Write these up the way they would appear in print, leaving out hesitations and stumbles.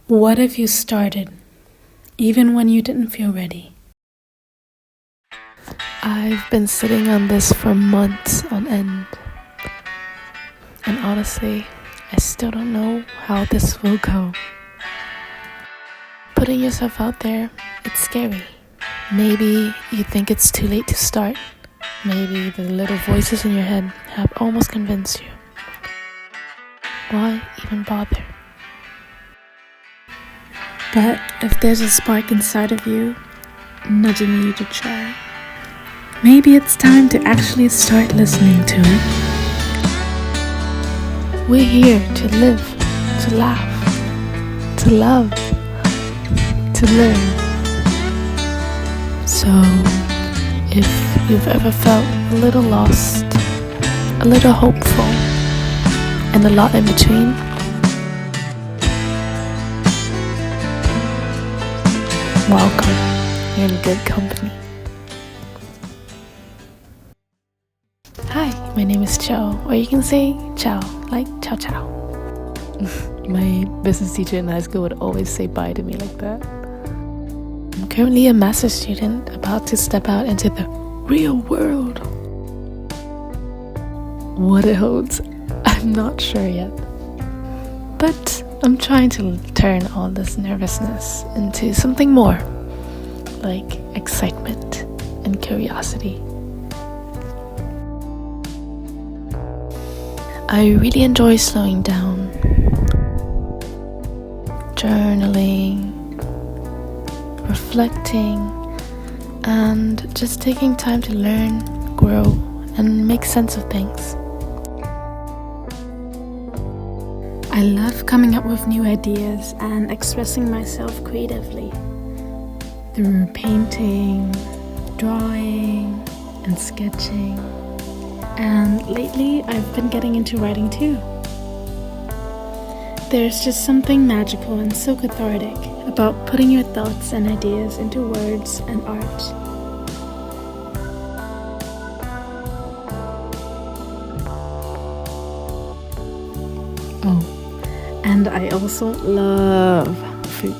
What if you started, even when you didn't feel ready? I've been sitting on this for months on end. And honestly, I still don't know how this will go. Putting yourself out there, it's scary. Maybe you think it's too late to start. Maybe the little voices in your head have almost convinced you. Why even bother? But if there's a spark inside of you, nudging you to try, maybe it's time to actually start listening to it. We're here to live, to laugh, to love, to learn. So, if you've ever felt a little lost, a little hopeful, and a lot in between, welcome. You're in good company. Hi, my name is Chau, or you can say Chau, like Chau Chau. My business teacher in high school would always say bye to me like that. I'm currently a master's student about to step out into the real world. What it holds, I'm not sure yet. But I'm trying to turn all this nervousness into something more, like excitement and curiosity. I really enjoy slowing down, journaling, reflecting, and just taking time to learn, grow, and make sense of things. I love coming up with new ideas and expressing myself creatively through painting, drawing, and sketching. And lately, I've been getting into writing too. There's just something magical and so cathartic about putting your thoughts and ideas into words and art. Oh, and I also love food.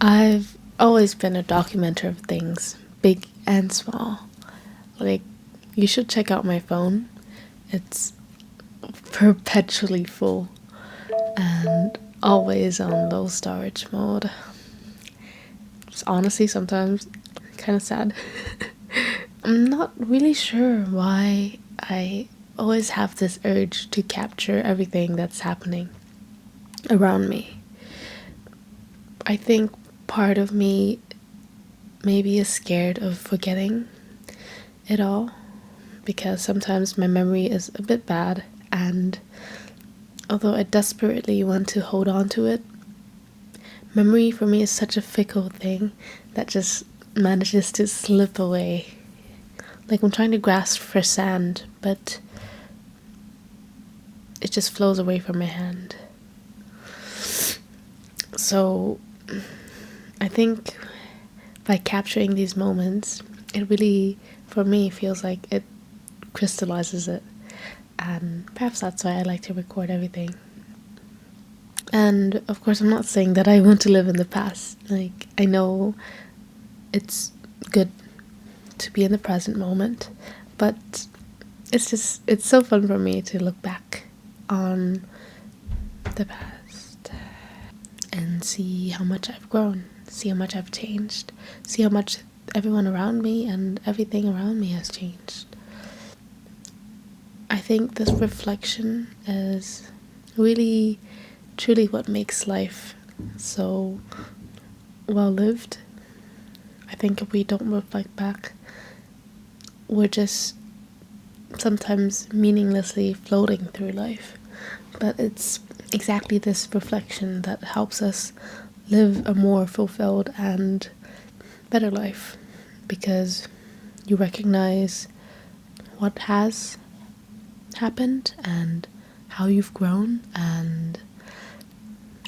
I've always been a documenter of things, big and small. Like, you should check out my phone. It's perpetually full and always on low storage mode. It's honestly sometimes kind of sad. I'm not really sure why I always have this urge to capture everything that's happening around me. I think part of me maybe is scared of forgetting it all, because sometimes my memory is a bit bad, and although I desperately want to hold on to it, memory for me is such a fickle thing that just manages to slip away. Like I'm trying to grasp for sand, but it just flows away from my hand. So I think by capturing these moments, it really, for me, feels like it crystallizes it. And perhaps that's why I like to record everything. And of course, I'm not saying that I want to live in the past. Like, I know it's good to be in the present moment, but it's so fun for me to look back on the past and see how much I've grown, see how much I've changed, see how much everyone around me and everything around me has changed. I think this reflection is really, truly what makes life so well lived. I think if we don't reflect back, we're just sometimes meaninglessly floating through life. But it's exactly this reflection that helps us live a more fulfilled and better life, because you recognize what has happened and how you've grown and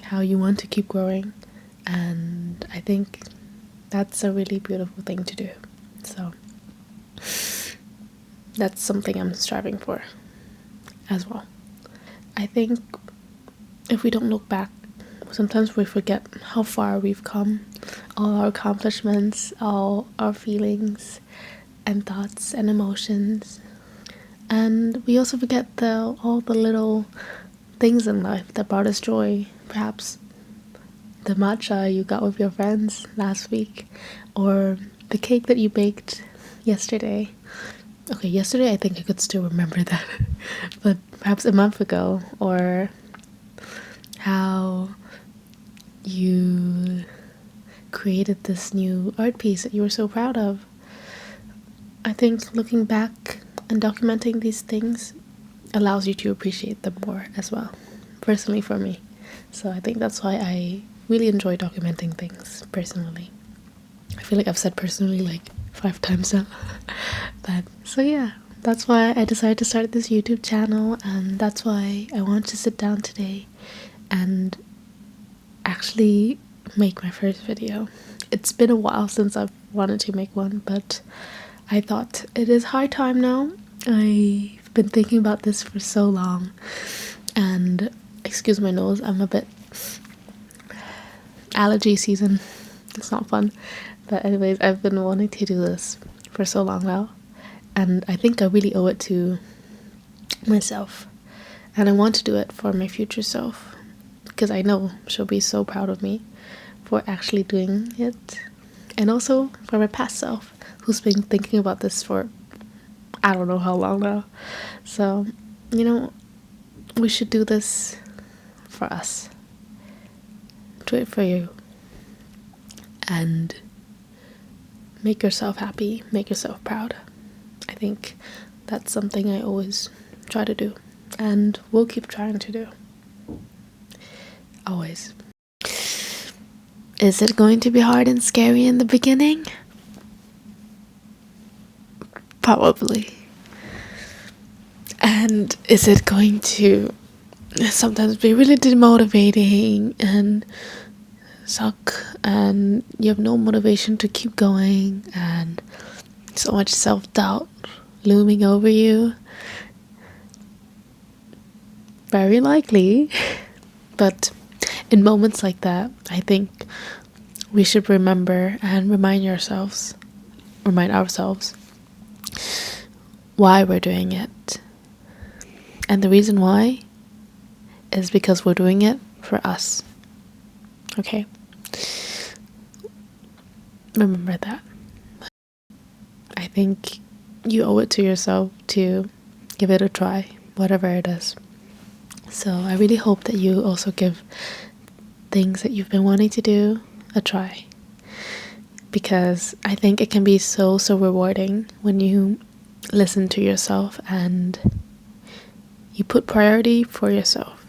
how you want to keep growing. And I think that's a really beautiful thing to do. So that's something I'm striving for as well. I think if we don't look back, sometimes we forget how far we've come, all our accomplishments, all our feelings and thoughts and emotions. And we also forget all the little things in life that brought us joy. Perhaps the matcha you got with your friends last week, or the cake that you baked yesterday. Okay, yesterday I think I could still remember that, but perhaps a month ago, or how you created this new art piece that you were so proud of. I think looking back and documenting these things allows you to appreciate them more as well, personally for me. So I think that's why I really enjoy documenting things personally. I feel like I've said personally like 5 times now. But so yeah, that's why I decided to start this YouTube channel, and that's why I want to sit down today and actually make my first video. It's been a while since I've wanted to make one, but I thought it is high time now. I've been thinking about this for so long, and excuse my nose, I'm a bit allergy season. It's not fun. But anyways, I've been wanting to do this for so long now, and I think I really owe it to myself, and I want to do it for my future self, because I know she'll be so proud of me for actually doing it, and also for my past self who's been thinking about this for I don't know how long now. So, we should do this for us. Do it for you. And make yourself happy, make yourself proud. I think that's something I always try to do, and will keep trying to do. Always. Is it going to be hard and scary in the beginning? Probably. And is it going to sometimes be really demotivating and suck, and you have no motivation to keep going, and so much self-doubt looming over you? Very likely. But in moments like that, I think we should remember and remind ourselves why we're doing it. And the reason why is because we're doing it for us. Okay? Remember that. I think you owe it to yourself to give it a try, whatever it is. So I really hope that you also give things that you've been wanting to do a try, because I think it can be so rewarding when you listen to yourself and you put priority for yourself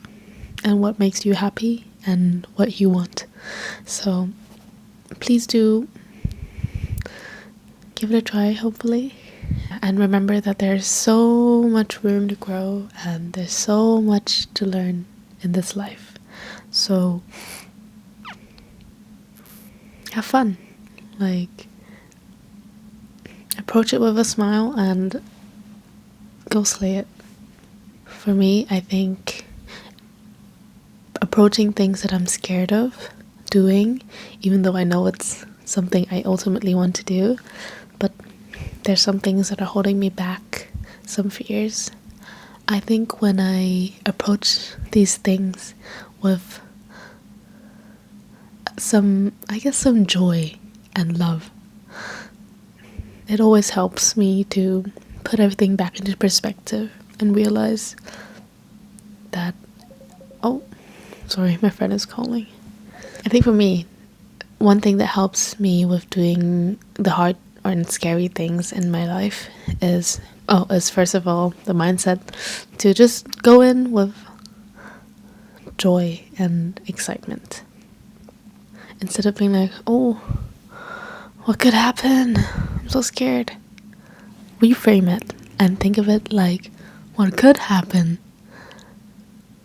and what makes you happy and what you want. So please do give it a try, hopefully. And remember that there's so much room to grow, and there's so much to learn in this life. So have fun. Like, approach it with a smile and go slay it. For me, I think approaching things that I'm scared of doing, even though I know it's something I ultimately want to do, but there's some things that are holding me back, some fears. I think when I approach these things with some joy and love, it always helps me to put everything back into perspective and realize that, oh, sorry, my friend is calling. I think for me, one thing that helps me with doing the hard and scary things in my life is first of all the mindset to just go in with joy and excitement. Instead of being like, oh, what could happen? I'm so scared. Reframe it and think of it like, what could happen?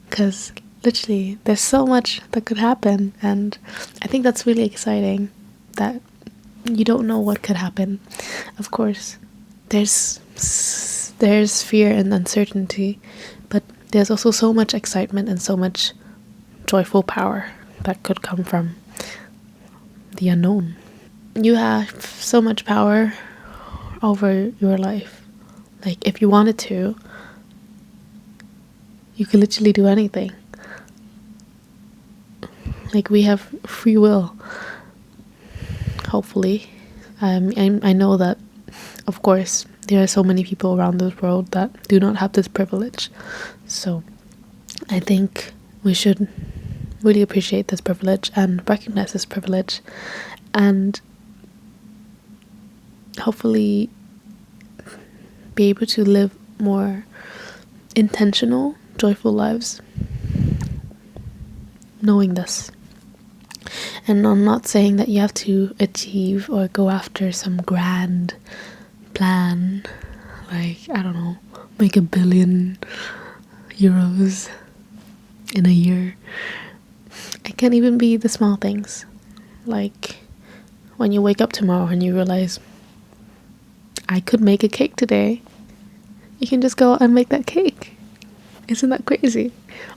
Because literally, there's so much that could happen, and I think that's really exciting that you don't know what could happen. Of course, there's fear and uncertainty, but there's also so much excitement and so much joyful power that could come from the unknown. You have so much power over your life. Like, if you wanted to, you could literally do anything. Like, we have free will, hopefully. I know that, of course, there are so many people around this world that do not have this privilege. So I think we should really appreciate this privilege and recognize this privilege, and hopefully be able to live more intentional, joyful lives, knowing this. And I'm not saying that you have to achieve or go after some grand plan, like, I don't know, make €1 billion in a year. It can even be the small things, like when you wake up tomorrow and you realize, I could make a cake today. You can just go and make that cake. Isn't that crazy?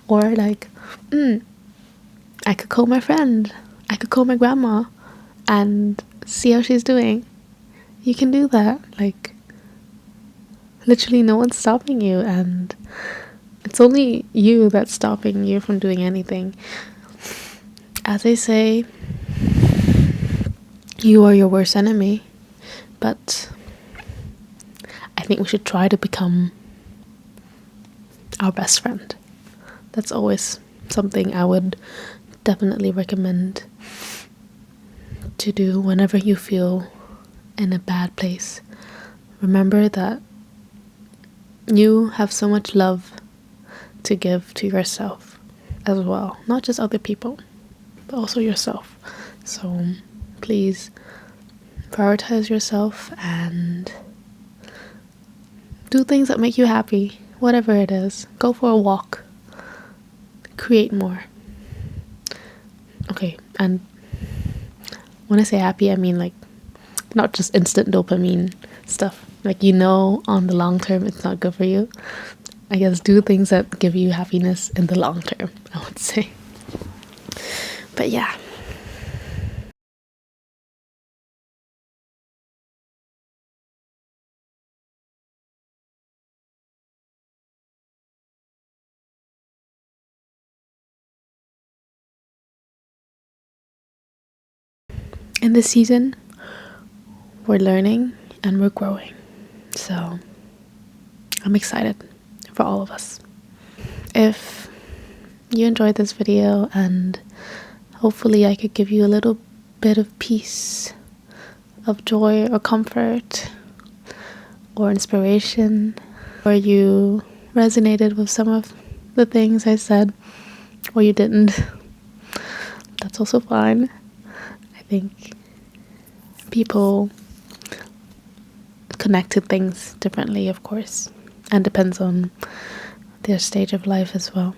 Or like, I could call my friend, I could call my grandma and see how she's doing. You can do that. Like, literally no one's stopping you, and it's only you that's stopping you from doing anything. As I say, you are your worst enemy, but I think we should try to become our best friend. That's always something I would definitely recommend to do whenever you feel in a bad place. Remember that you have so much love to give to yourself as well, not just other people, but also yourself. So please prioritize yourself and do things that make you happy, whatever it is. Go for a walk, create more. Okay, and when I say happy, I mean like not just instant dopamine stuff. Like, on the long term it's not good for you. I guess do things that give you happiness in the long term, I would say. But yeah. In this season, we're learning and we're growing. So I'm excited for all of us. If you enjoyed this video, and hopefully I could give you a little bit of peace, of joy or comfort or inspiration, or you resonated with some of the things I said, or you didn't, that's also fine. I think people connect to things differently, of course, and depends on their stage of life as well.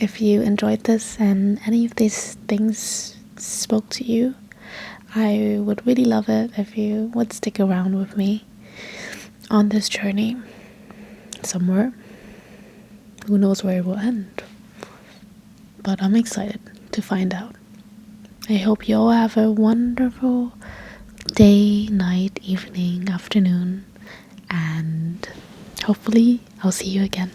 If you enjoyed this and any of these things spoke to you, I would really love it if you would stick around with me on this journey somewhere. Who knows where it will end? But I'm excited to find out. I hope you all have a wonderful day, night, evening, afternoon, and hopefully I'll see you again.